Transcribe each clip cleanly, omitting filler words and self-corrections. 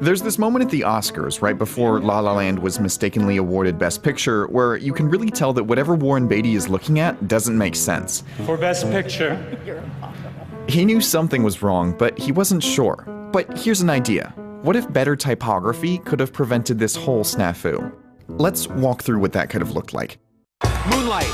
There's this moment at the Oscars, right before La La Land was mistakenly awarded Best Picture, where you can really tell that whatever Warren Beatty is looking at doesn't make sense. For Best Picture. He knew something was wrong, but he wasn't sure. But here's an idea. What if better typography could have prevented this whole snafu? Let's walk through what that could have looked like. Moonlight.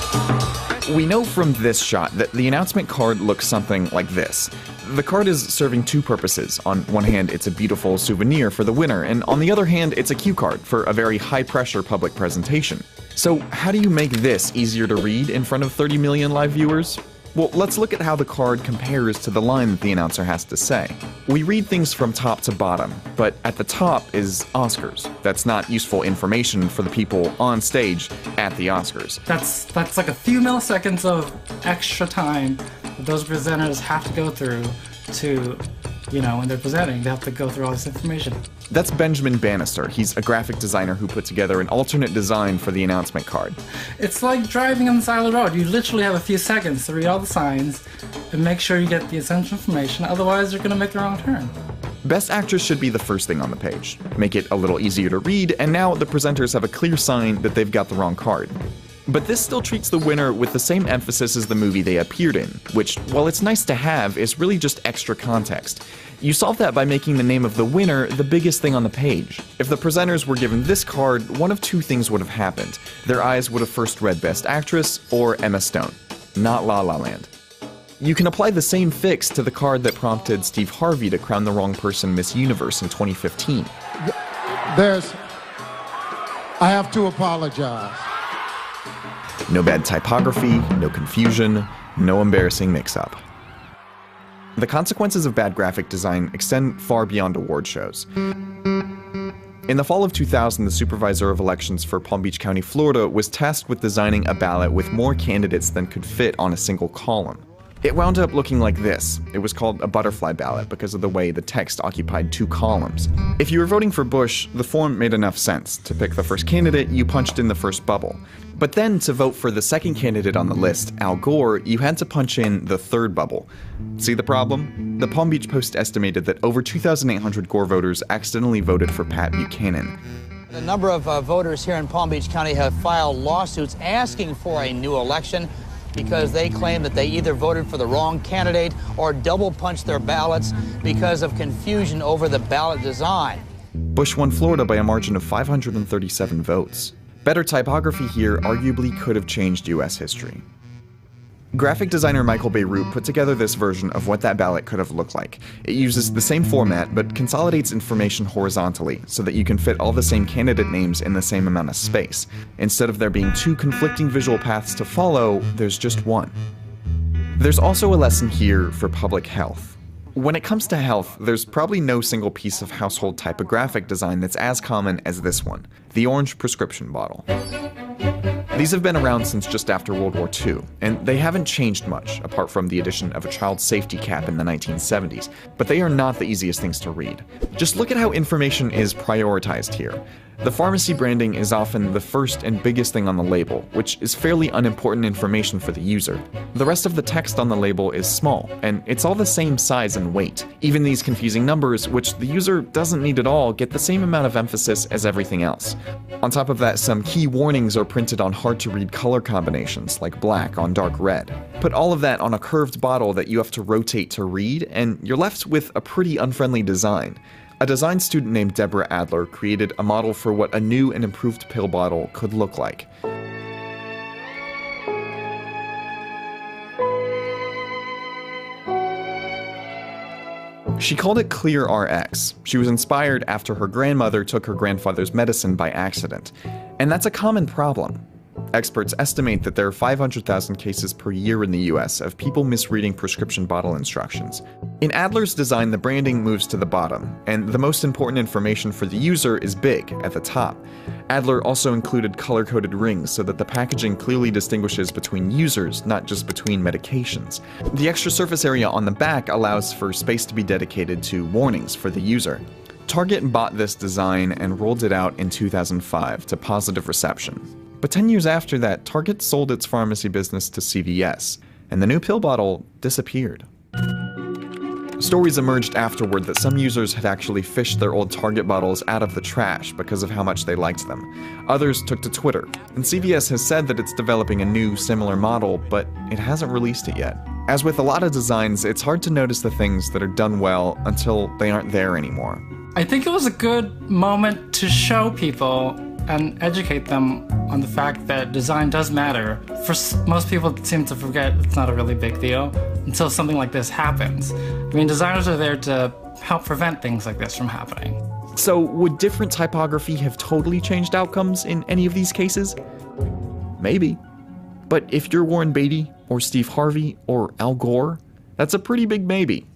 We know from this shot that the announcement card looks something like this. The card is serving two purposes. On one hand, it's a beautiful souvenir for the winner, and on the other hand, it's a cue card for a very high-pressure public presentation. So how do you make this easier to read in front of 30 million live viewers? Well, let's look at how the card compares to the line that the announcer has to say. We read things from top to bottom, but at the top is Oscars. That's not useful information for the people on stage at the Oscars. That's like a few milliseconds of extra time that those presenters have to go through to, when they're presenting, they have to go through all this information. That's Benjamin Bannister. He's a graphic designer who put together an alternate design for the announcement card. It's like driving on the side of the road. You literally have a few seconds to read all the signs and make sure you get the essential information, otherwise you're going to make the wrong turn. Best Actress should be the first thing on the page. Make it a little easier to read, and now the presenters have a clear sign that they've got the wrong card. But this still treats the winner with the same emphasis as the movie they appeared in, which, while it's nice to have, is really just extra context. You solve that by making the name of the winner the biggest thing on the page. If the presenters were given this card, one of two things would have happened. Their eyes would have first read Best Actress or Emma Stone, not La La Land. You can apply the same fix to the card that prompted Steve Harvey to crown the wrong person Miss Universe in 2015. I have to apologize. No bad typography, no confusion, no embarrassing mix-up. The consequences of bad graphic design extend far beyond award shows. In the fall of 2000, the supervisor of elections for Palm Beach County, Florida, was tasked with designing a ballot with more candidates than could fit on a single column. It wound up looking like this. It was called a butterfly ballot because of the way the text occupied two columns. If you were voting for Bush, the form made enough sense. To pick the first candidate, you punched in the first bubble. But then, to vote for the second candidate on the list, Al Gore, you had to punch in the third bubble. See the problem? The Palm Beach Post estimated that over 2,800 Gore voters accidentally voted for Pat Buchanan. A number of voters here in Palm Beach County have filed lawsuits asking for a new election because they claim that they either voted for the wrong candidate or double punched their ballots because of confusion over the ballot design. Bush won Florida by a margin of 537 votes. Better typography here arguably could have changed U.S. history. Graphic designer Michael Beirut put together this version of what that ballot could have looked like. It uses the same format, but consolidates information horizontally so that you can fit all the same candidate names in the same amount of space. Instead of there being two conflicting visual paths to follow, there's just one. There's also a lesson here for public health. When it comes to health, there's probably no single piece of household typographic design that's as common as this one, the orange prescription bottle. These have been around since just after World War II, and they haven't changed much, apart from the addition of a child safety cap in the 1970s, but they are not the easiest things to read. Just look at how information is prioritized here. The pharmacy branding is often the first and biggest thing on the label, which is fairly unimportant information for the user. The rest of the text on the label is small, and it's all the same size and weight. Even these confusing numbers, which the user doesn't need at all, get the same amount of emphasis as everything else. On top of that, some key warnings are printed on hard-to-read color combinations, like black on dark red. Put all of that on a curved bottle that you have to rotate to read, and you're left with a pretty unfriendly design. A design student named Deborah Adler created a model for what a new and improved pill bottle could look like. She called it Clear RX. She was inspired after her grandmother took her grandfather's medicine by accident. And that's a common problem. Experts estimate that there are 500,000 cases per year in the US of people misreading prescription bottle instructions. In Adler's design, the branding moves to the bottom, and the most important information for the user is big at the top. Adler also included color-coded rings so that the packaging clearly distinguishes between users, not just between medications. The extra surface area on the back allows for space to be dedicated to warnings for the user. Target bought this design and rolled it out in 2005 to positive reception. But 10 years after that, Target sold its pharmacy business to CVS, and the new pill bottle disappeared. Stories emerged afterward that some users had actually fished their old Target bottles out of the trash because of how much they liked them. Others took to Twitter, and CVS has said that it's developing a new, similar model, but it hasn't released it yet. As with a lot of designs, it's hard to notice the things that are done well until they aren't there anymore. I think it was a good moment to show people and educate them on the fact that design does matter. For most people seem to forget it's not a really big deal until something like this happens. I mean, designers are there to help prevent things like this from happening. So, would different typography have totally changed outcomes in any of these cases? Maybe. But if you're Warren Beatty, or Steve Harvey, or Al Gore, that's a pretty big maybe.